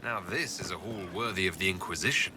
Now this is a hall worthy of the Inquisition.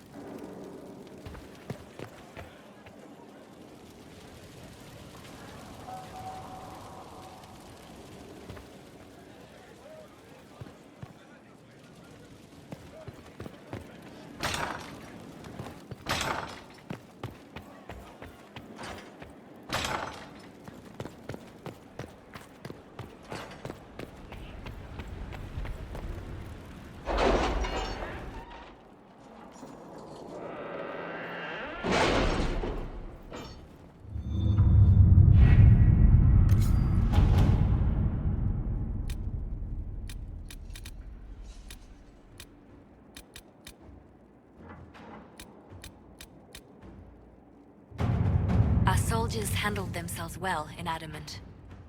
Our soldiers handled themselves well in Adamant.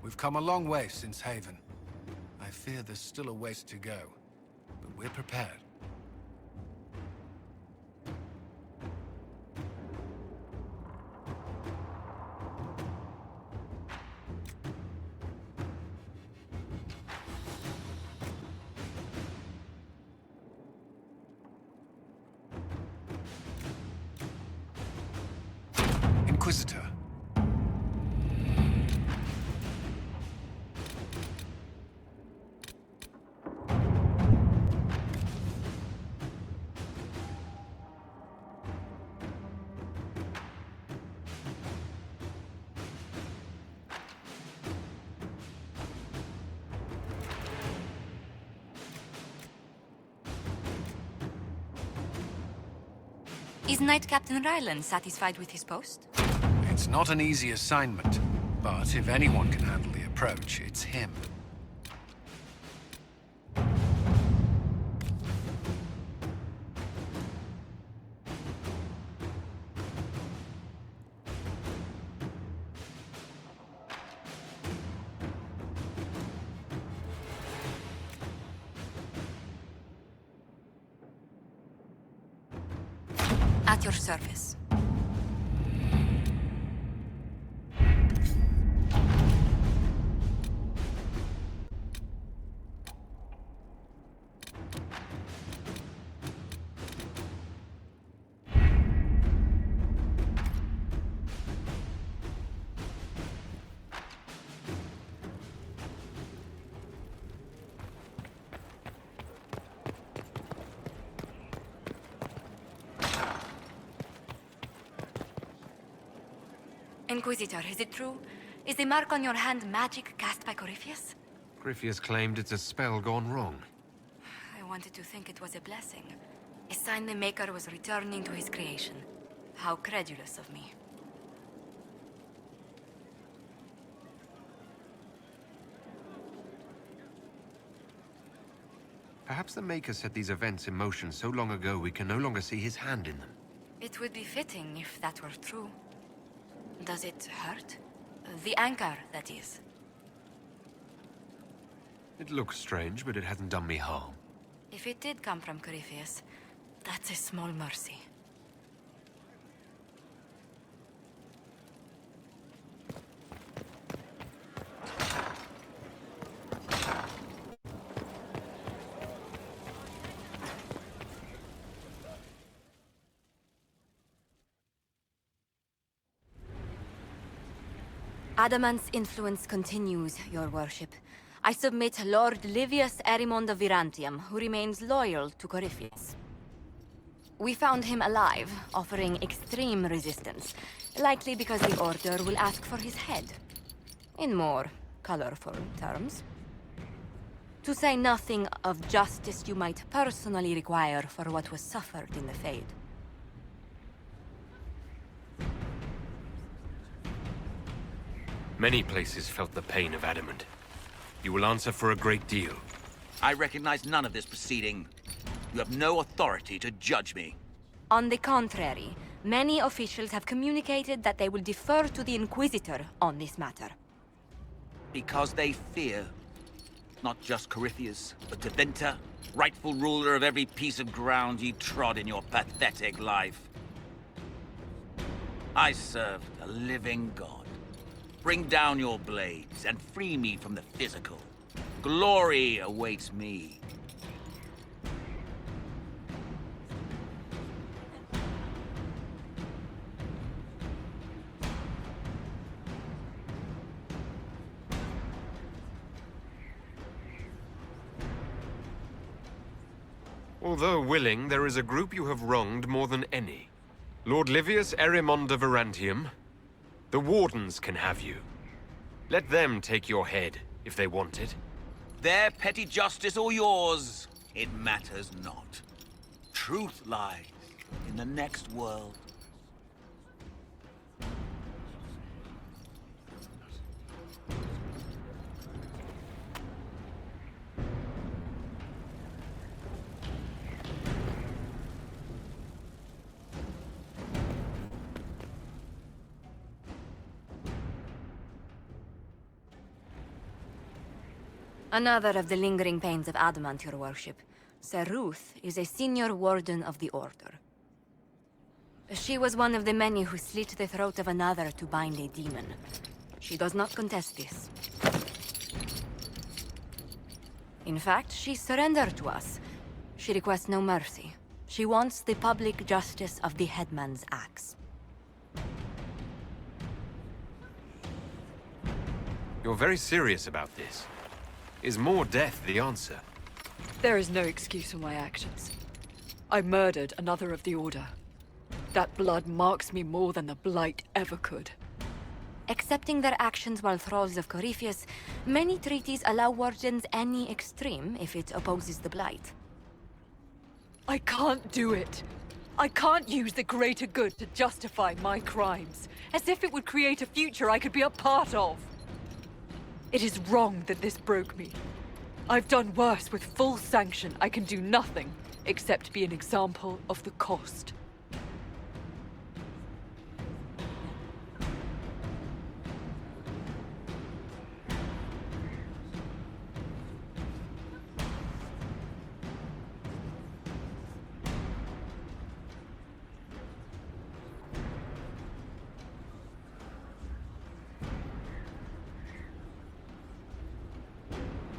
We've come a long way since Haven. I fear there's still a ways to go, but we're prepared. Inquisitor. Is Knight Captain Ryland satisfied with his post? It's not an easy assignment, but if anyone can handle the approach, it's him. At your service. Inquisitor, is it true? Is the mark on your hand magic cast by Corypheus? Corypheus claimed it's a spell gone wrong. I wanted to think it was a blessing. A sign the Maker was returning to his creation. How credulous of me. Perhaps the Maker set these events in motion so long ago we can no longer see his hand in them. It would be fitting if that were true. Does it hurt? The anchor, that is. It looks strange, but it hasn't done me harm. If it did come from Corypheus, that's a small mercy. Adamant's influence continues, your worship. I submit Lord Livius Erimond of Virantium, who remains loyal to Corypheus. We found him alive, offering extreme resistance, likely because the Order will ask for his head. In more colorful terms. To say nothing of justice you might personally require for what was suffered in the Fade. Many places felt the pain of Adamant. You will answer for a great deal. I recognize none of this proceeding. You have no authority to judge me. On the contrary, many officials have communicated that they will defer to the Inquisitor on this matter. Because they fear. Not just Corypheus, but Deventer, rightful ruler of every piece of ground ye trod in your pathetic life. I serve the living God. Bring down your blades and free me from the physical. Glory awaits me. Although willing, there is a group you have wronged more than any. Lord Livius Erimond of Virantium. The Wardens can have you. Let them take your head, if they want it. Their petty justice or yours, it matters not. Truth lies in the next world. Another of the lingering pains of adamant, your worship. Sir Ruth is a senior warden of the Order. She was one of the many who slit the throat of another to bind a demon. She does not contest this. In fact, she surrendered to us. She requests no mercy. She wants the public justice of the headman's axe. You're very serious about this. Is more death the answer? There is no excuse for my actions. I murdered another of the Order. That blood marks me more than the Blight ever could. Accepting their actions while thralls of Corypheus, many treaties allow wardens any extreme if it opposes the Blight. I can't do it. I can't use the greater good to justify my crimes, as if it would create a future I could be a part of. It is wrong that this broke me. I've done worse with full sanction. I can do nothing except be an example of the cost.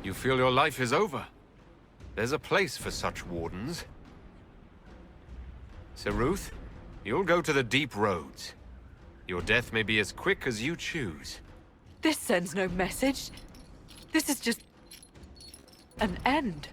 You feel your life is over? There's a place for such wardens. Sir Ruth, you'll go to the deep roads. Your death may be as quick as you choose. This sends no message. This is just an end.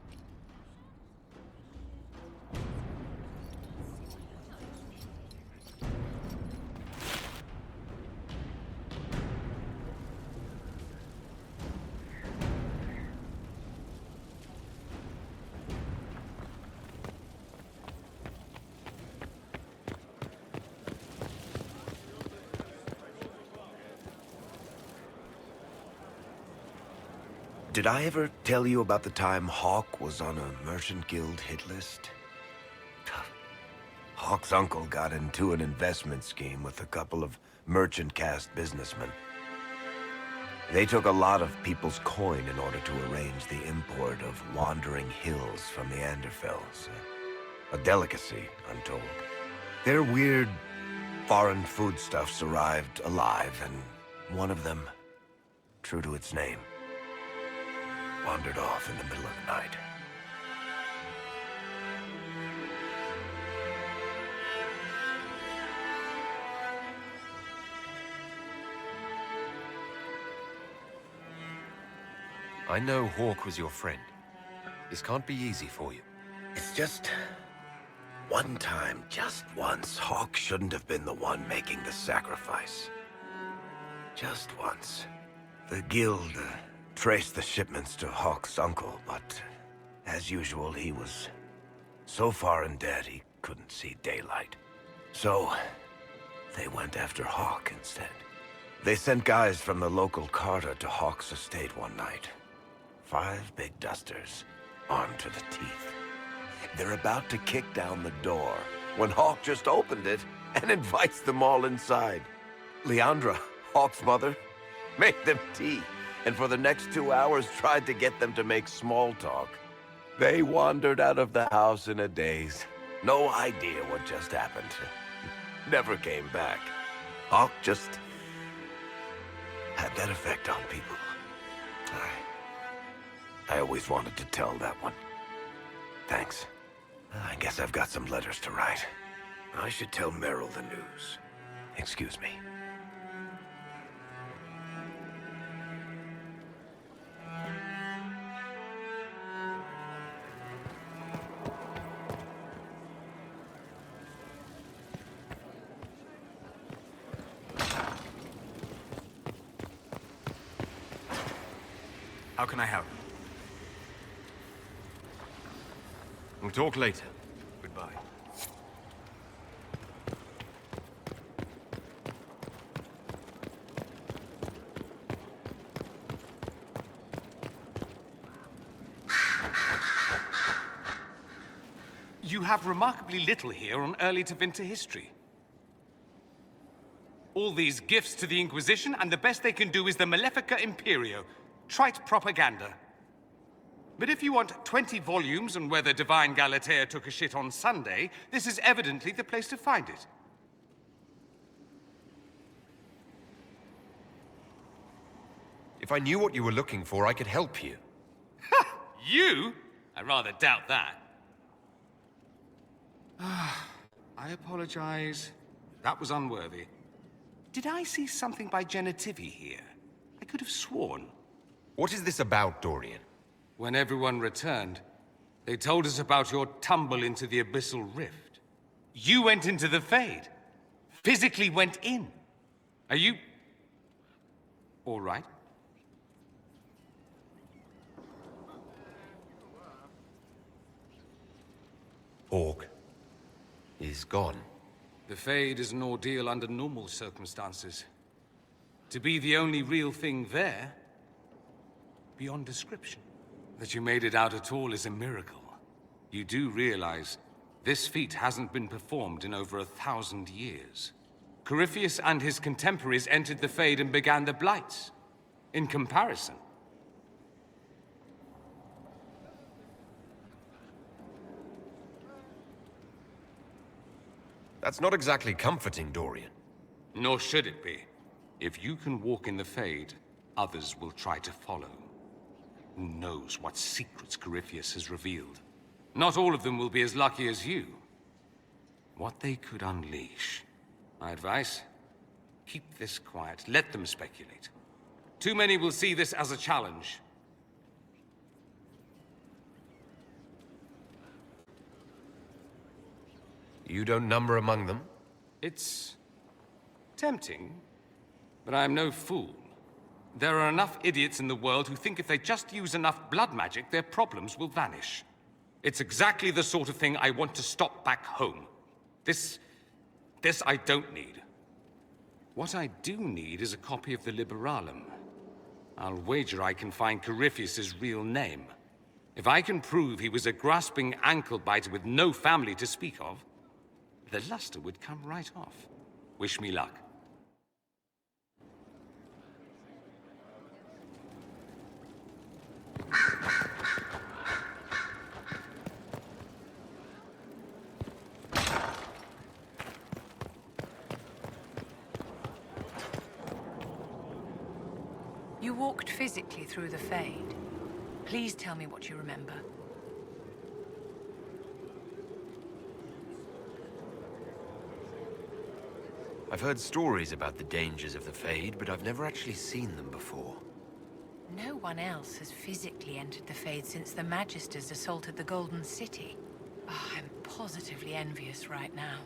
Did I ever tell you about the time Hawk was on a Merchant Guild hit list? Hawk's uncle got into an investment scheme with a couple of merchant caste businessmen. They took a lot of people's coin in order to arrange the import of wandering hills from the Anderfells. A delicacy, I'm told. Their weird foreign foodstuffs arrived alive, and one of them, true to its name, wandered off in the middle of the night. I know Hawk was your friend. This can't be easy for you. It's just one time, just once, Hawk shouldn't have been the one making the sacrifice. Just once. The guild traced the shipments to Hawk's uncle, but as usual, he was so far in debt he couldn't see daylight. So they went after Hawk instead. They sent guys from the local carter to Hawk's estate one night. 5 big dusters, armed to the teeth. They're about to kick down the door when Hawk just opened it and invites them all inside. Leandra, Hawk's mother, made them tea, and for the next 2 hours tried to get them to make small talk. They wandered out of the house in a daze. No idea what just happened. Never came back. Hawk just had that effect on people. I always wanted to tell that one. Thanks. I guess I've got some letters to write. I should tell Merrill the news. Excuse me. How can I help? We'll talk later. Goodbye. You have remarkably little here on early to Vinter history. All these gifts to the Inquisition, and the best they can do is the Malefica Imperio. Trite propaganda. But if you want 20 volumes on whether Divine Galatea took a shit on Sunday, this is evidently the place to find it. If I knew what you were looking for, I could help you. Ha! You? I rather doubt that. I apologize. That was unworthy. Did I see something by Genitivi here? I could have sworn. What is this about, Dorian? When everyone returned, they told us about your tumble into the Abyssal Rift. You went into the Fade. Physically went in. Are you... all right? Orc is gone. The Fade is an ordeal under normal circumstances. To be the only real thing there, beyond description. That you made it out at all is a miracle. You do realize this feat hasn't been performed in over 1,000 years. Corypheus and his contemporaries entered the Fade and began the Blights. In comparison, That's not exactly comforting, Dorian. nor should it be. If you can walk in the Fade, others will try to follow. Who knows what secrets Corypheus has revealed? Not all of them will be as lucky as you. What they could unleash. My advice? Keep this quiet. Let them speculate. Too many will see this as a challenge. You don't number among them? It's tempting, but I'm no fool. There are enough idiots in the world who think if they just use enough blood magic, their problems will vanish. It's exactly the sort of thing I want to stop back home. This I don't need. What I do need is a copy of the Liberalum. I'll wager I can find Corypheus's real name. If I can prove he was a grasping ankle-biter with no family to speak of, the luster would come right off. Wish me luck. You walked physically through the Fade. Please tell me what you remember. I've heard stories about the dangers of the Fade, but I've never actually seen them before. No one else has physically entered the Fade since the Magisters assaulted the Golden City. Oh, I'm positively envious right now.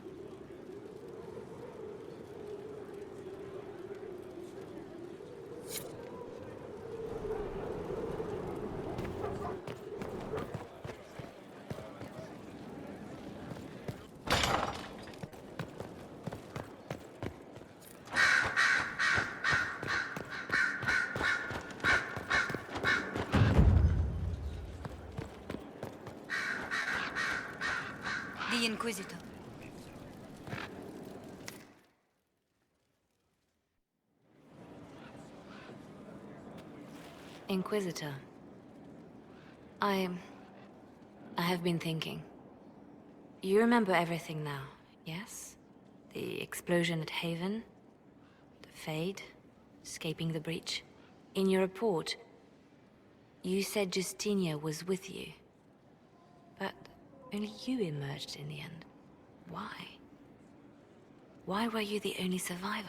The Inquisitor. Inquisitor. I have been thinking. You remember everything now, yes? The explosion at Haven, the Fade, escaping the breach. In your report, you said Justinia was with you. But only you emerged in the end. Why? Why were you the only survivor?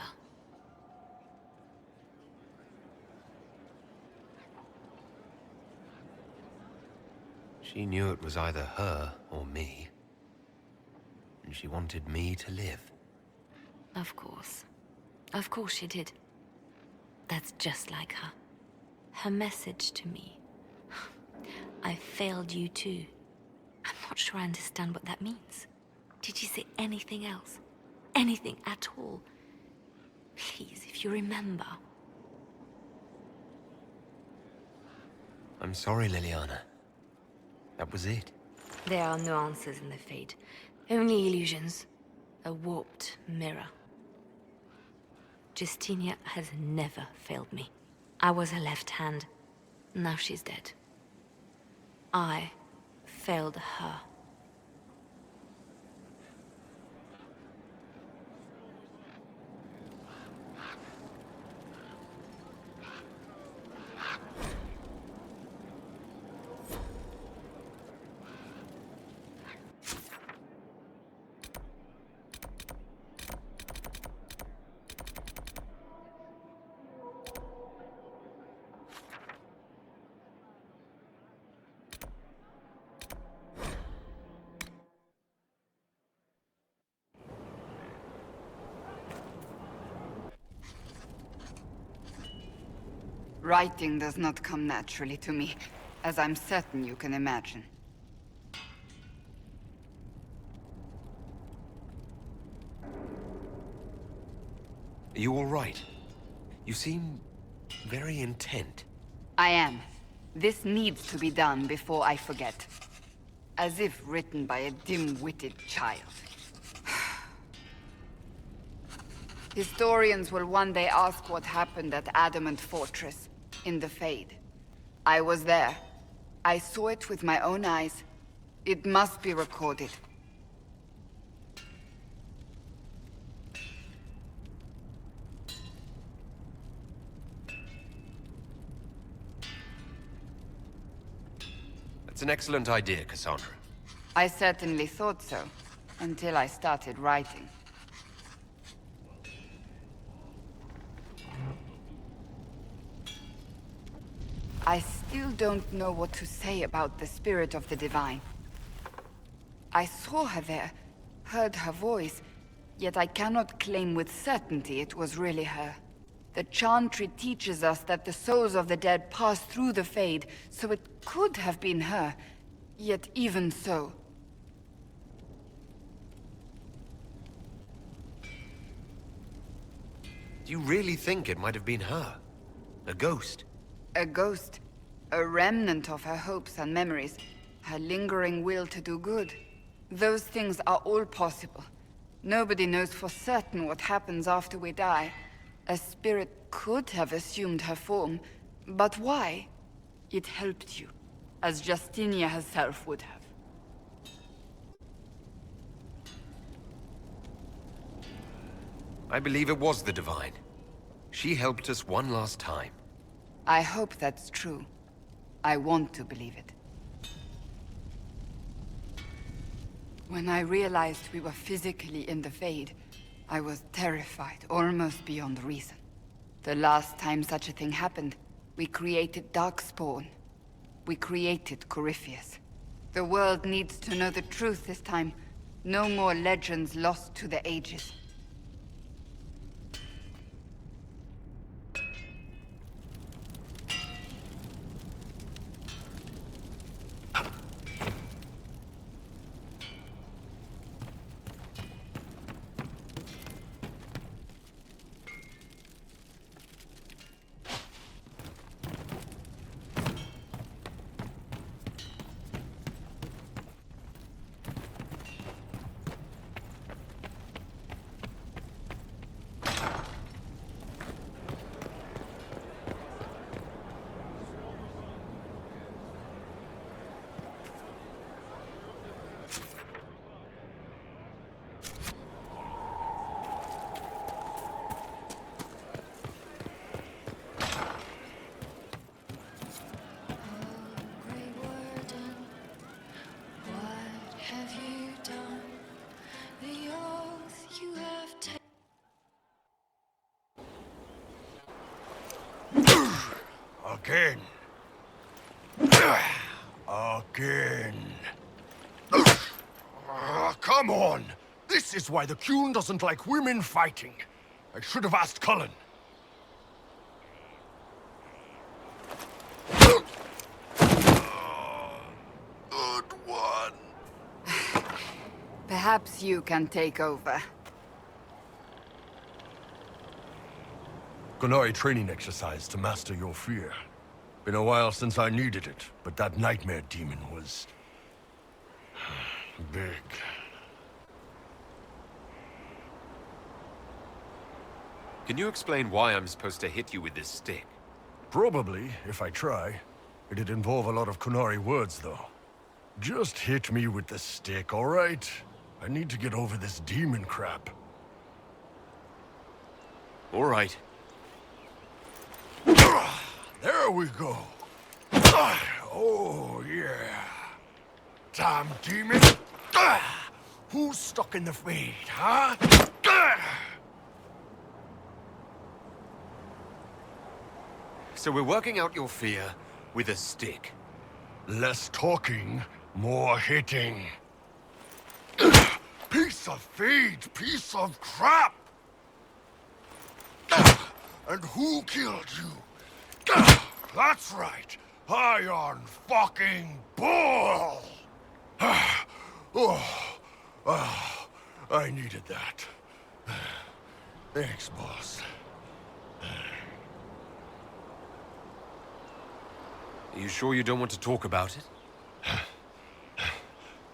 She knew it was either her or me. And she wanted me to live. Of course. Of course she did. That's just like her. her message to me. I failed you too. I'm not sure I understand what that means. Did she say anything else? Anything at all? Please, if you remember. I'm sorry, Liliana. That was it. There are no answers in the Fade. Only illusions. A warped mirror. Justinia has never failed me. I was her left hand. Now she's dead. I failed her. Writing does not come naturally to me, as I'm certain you can imagine. Are you all right? You seem very intent. I am. This needs to be done before I forget. As if written by a dim-witted child. Historians will one day ask what happened at Adamant Fortress, in the Fade. I was there. I saw it with my own eyes. It must be recorded. That's an excellent idea, Cassandra. I certainly thought so, until I started writing. I still don't know what to say about the spirit of the Divine. I saw her there, heard her voice, yet I cannot claim with certainty it was really her. The Chantry teaches us that the souls of the dead pass through the Fade, so it could have been her. Yet even so... Do you really think it might have been her? A ghost? A ghost. A remnant of her hopes and memories. Her lingering will to do good. Those things are all possible. Nobody knows for certain what happens after we die. A spirit could have assumed her form, but why? It helped you, as Justinia herself would have. I believe it was the Divine. She helped us one last time. I hope that's true. I want to believe it. When I realized we were physically in the Fade, I was terrified, almost beyond reason. The last time such a thing happened, we created Darkspawn. We created Corypheus. The world needs to know the truth this time. No more legends lost to the ages. Again. Again. Come on! This is why the Qun doesn't like women fighting. I should have asked Cullen. Perhaps you can take over. Qunari training exercise to master your fear. Been a while since I needed it, but that nightmare demon was... big. Can you explain why I'm supposed to hit you with this stick? Probably, if I try. It'd involve a lot of Qunari words, though. Just hit me with the stick, all right? I need to get over this demon crap. All right. There we go. Oh, yeah. Damn demon. Who's stuck in the fade, huh? So we're working out your fear with a stick. Less talking, more hitting. Piece of feed, piece of crap! And who killed you? That's right, Iron fucking Bull! I needed that. Thanks, boss. Are you sure you don't want to talk about it?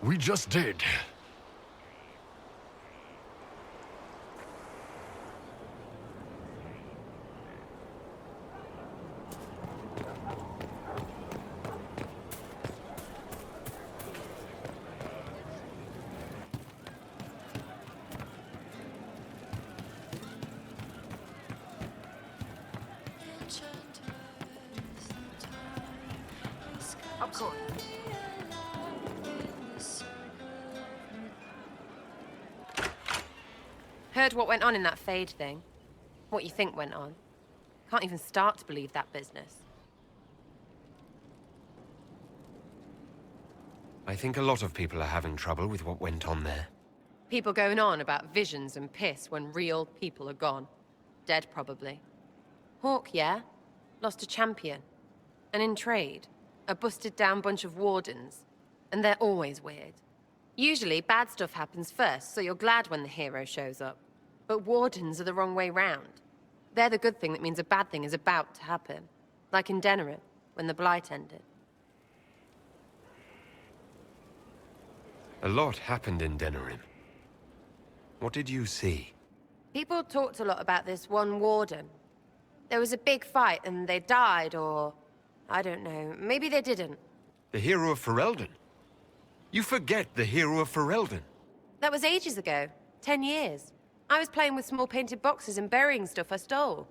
We just did. Of course. Heard what went on in that Fade thing. What you think went on. Can't even start to believe that business. I think a lot of people are having trouble with what went on there. People going on about visions and piss when real people are gone. Dead, probably. Hawk, yeah? Lost a champion. And in trade, a busted-down bunch of wardens. And they're always weird. Usually, bad stuff happens first, so you're glad when the hero shows up. But wardens are the wrong way round. They're the good thing that means a bad thing is about to happen. Like in Denerim, when the Blight ended. A lot happened in Denerim. What did you see? People talked a lot about this one warden. There was a big fight and they died, or... I don't know, maybe they didn't. The hero of Ferelden? You forget the hero of Ferelden. That was ages ago. 10 years. I was playing with small painted boxes and burying stuff I stole.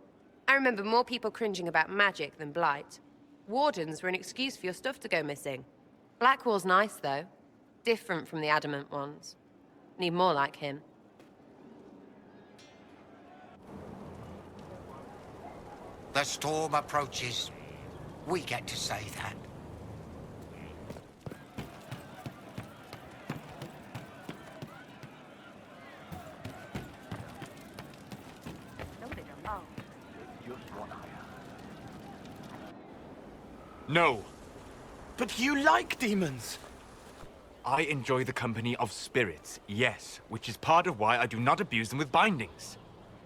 I remember more people cringing about magic than Blight. Wardens were an excuse for your stuff to go missing. Blackwall's nice, though. Different from the adamant ones. Need more like him. The storm approaches. We get to say that. No. But you like demons! I enjoy the company of spirits, yes, which is part of why I do not abuse them with bindings.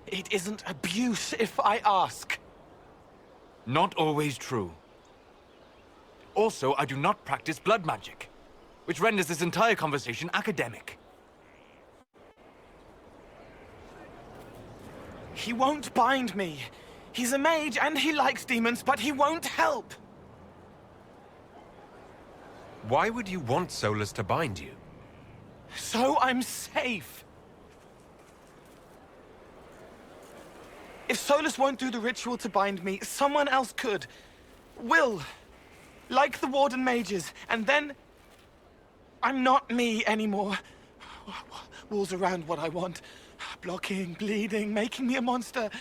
It isn't abuse if I ask. Not always true. Also, I do not practice blood magic, which renders this entire conversation academic. He won't bind me. He's a mage and he likes demons, but he won't help. Why would you want Solus to bind you? So I'm safe. If Solus won't do the ritual to bind me, someone else could. Will. Like the Warden mages, and then... I'm not me anymore. Walls around what I want. Blocking, bleeding, making me a monster.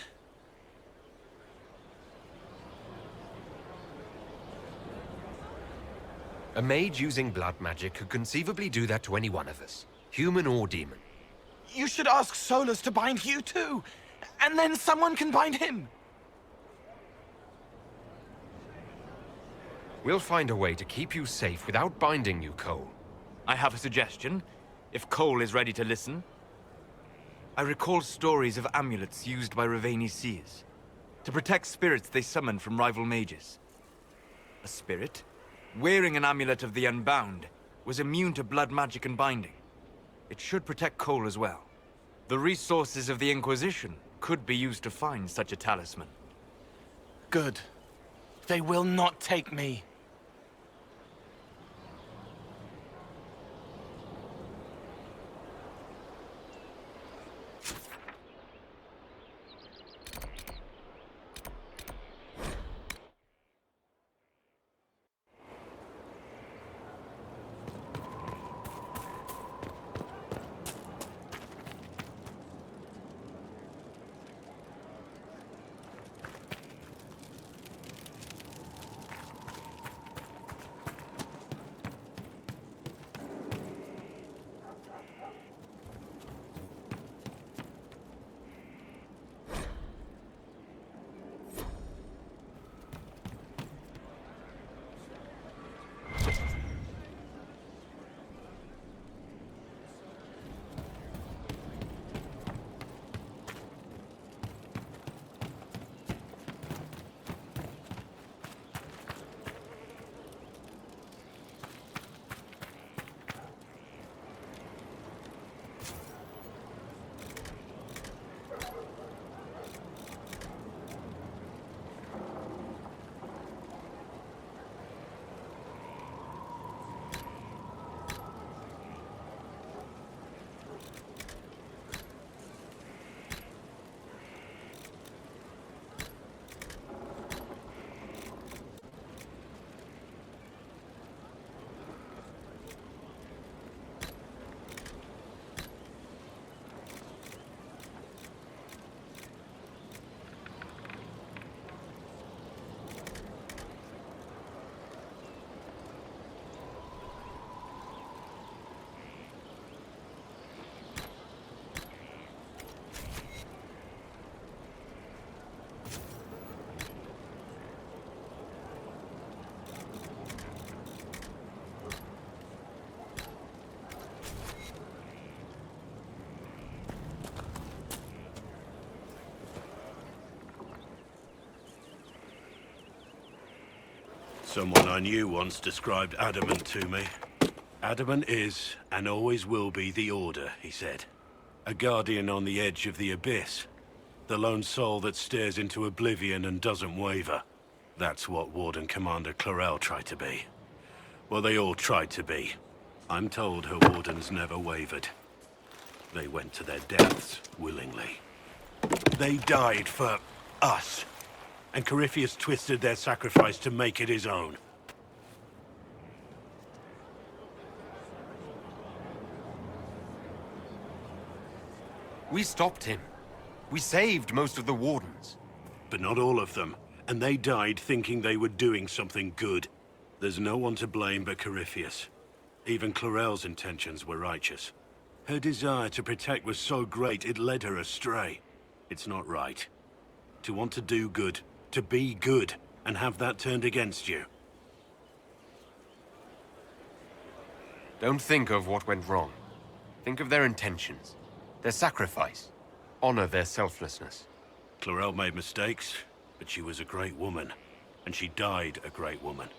A mage using blood magic could conceivably do that to any one of us, human or demon. You should ask Solus to bind you too, and then someone can bind him. We'll find a way to keep you safe without binding you, Cole. I have a suggestion. if Cole is ready to listen. I recall stories of amulets used by Raveni seers to protect spirits they summoned from rival mages. A spirit, wearing an amulet of the Unbound, was immune to blood magic and binding. It should protect Cole as well. The resources of the Inquisition could be used to find such a talisman. Good. They will not take me. Someone I knew once described adamant to me. Adamant is, and always will be, the Order, he said. A guardian on the edge of the abyss. The lone soul that stares into oblivion and doesn't waver. That's what Warden Commander Clarel tried to be. Well, they all tried to be. I'm told her wardens never wavered. They went to their deaths willingly. They died for us. And Corypheus twisted their sacrifice to make it his own. We stopped him. We saved most of the Wardens. But not all of them. And they died thinking they were doing something good. There's no one to blame but Corypheus. Even Clarel's intentions were righteous. Her desire to protect was so great it led her astray. It's not right. To want to do good, to be good, and have that turned against you. Don't think of what went wrong. Think of their intentions, their sacrifice. Honor their selflessness. Clarel made mistakes, but she was a great woman. And she died a great woman.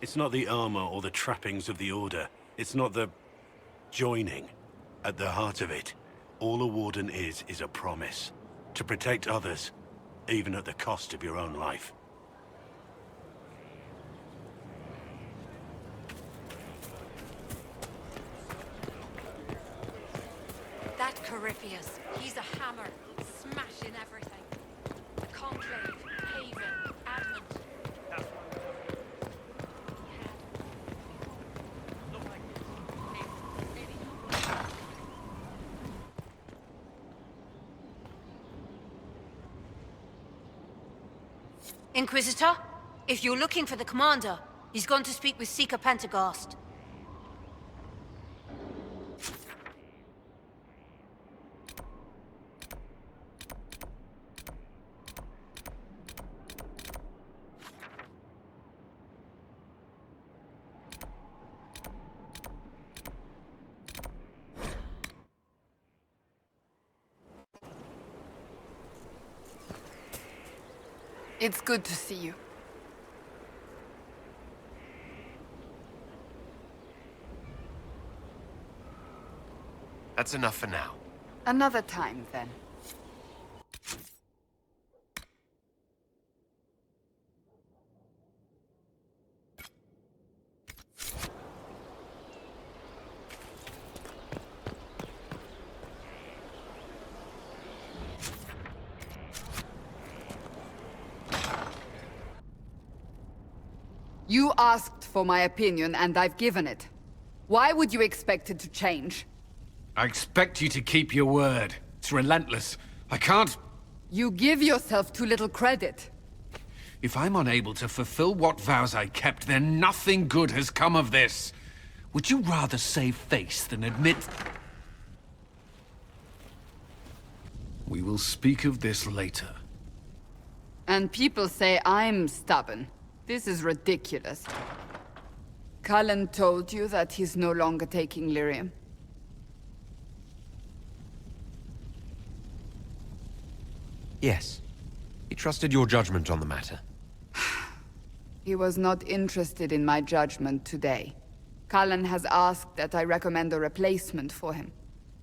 It's not the armor or the trappings of the Order. It's not the joining. At the heart of it, all a Warden is a promise. To protect others, even at the cost of your own life. That Corypheus, he's a hammer, smashing everything. Conclave, Haven, Adamant. Inquisitor, if you're looking for the commander, he's gone to speak with Seeker Pentecost. It's good to see you. That's enough for now. Another time, then. You asked for my opinion, and I've given it. Why would you expect it to change? I expect you to keep your word. It's relentless. I can't... You give yourself too little credit. If I'm unable to fulfill what vows I kept, then nothing good has come of this. Would you rather save face than admit... We will speak of this later. And people say I'm stubborn. This is ridiculous. Cullen told you that he's no longer taking lyrium. Yes. He trusted your judgment on the matter. He was not interested in my judgment today. Cullen has asked that I recommend a replacement for him.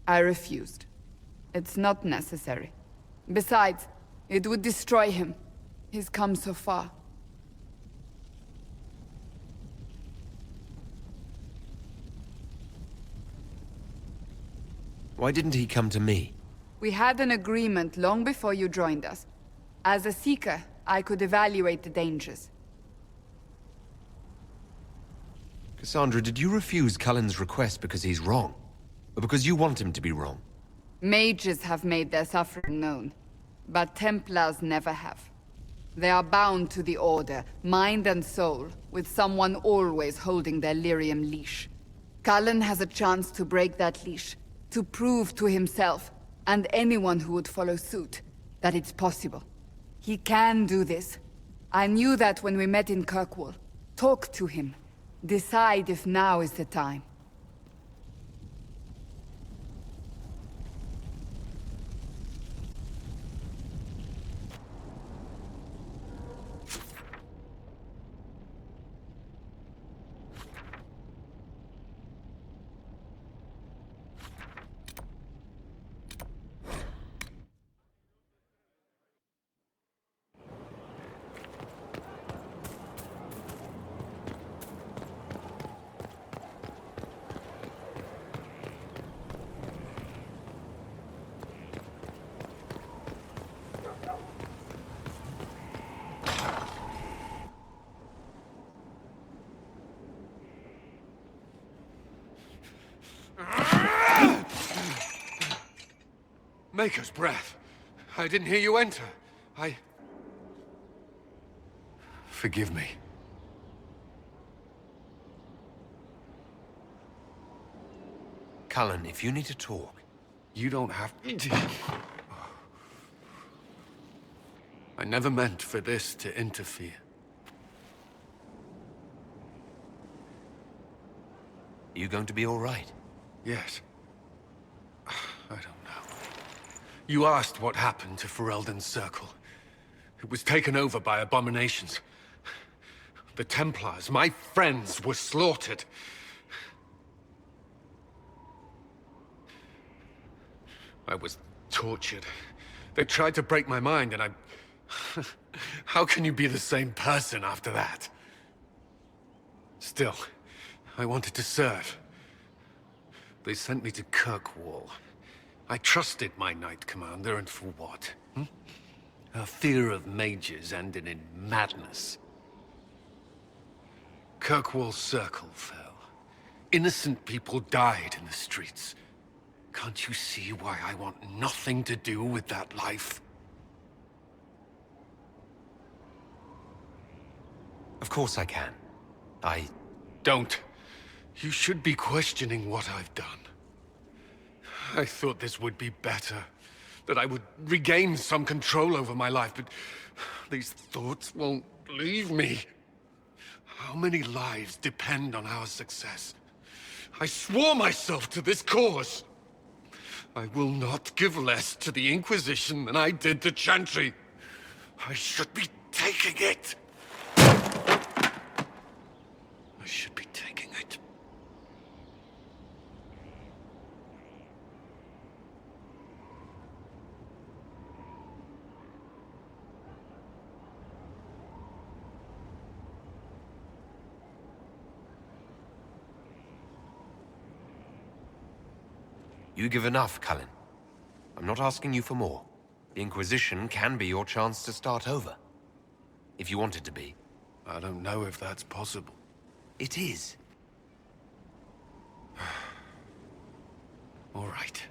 I refused. It's not necessary. Besides, it would destroy him. He's come so far. Why didn't he come to me? We had an agreement long before you joined us. As a Seeker, I could evaluate the dangers. Cassandra, did you refuse Cullen's request because he's wrong? Or because you want him to be wrong? Mages have made their suffering known, but Templars never have. They are bound to the Order, mind and soul, with someone always holding their lyrium leash. Cullen has a chance to break that leash, to prove to himself, and anyone who would follow suit, that it's possible. He can do this. I knew that when we met in Kirkwall. Talk to him. Decide if now is the time. Maker's breath. I didn't hear you enter. Forgive me. Cullen, if you need to talk... You don't have... I never meant for this to interfere. Are you going to be all right? Yes. I don't know. You asked what happened to Ferelden's Circle. It was taken over by abominations. The Templars, my friends, were slaughtered. I was tortured. They tried to break my mind, and I... How can you be the same person after that? Still, I wanted to serve. They sent me to Kirkwall. I trusted my Knight Commander, and for what? Her fear of mages ended in madness. Kirkwall Circle fell. Innocent people died in the streets. Can't you see why I want nothing to do with that life? Of course I can. Don't. You should be questioning what I've done. I thought this would be better. That I would regain some control over my life, but these thoughts won't leave me. How many lives depend on our success? I swore myself to this cause. I will not give less to the Inquisition than I did to Chantry. I should be taking it! I should be taking it. You give enough, Cullen. I'm not asking you for more. The Inquisition can be your chance to start over. If you want it to be. I don't know if that's possible. It is. All right.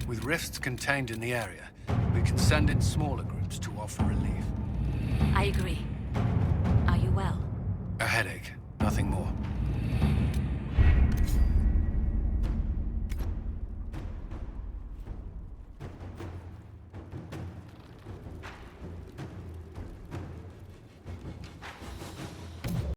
With rifts contained in the area, we can send in smaller groups to offer relief. I agree. Are you well? A headache, nothing more.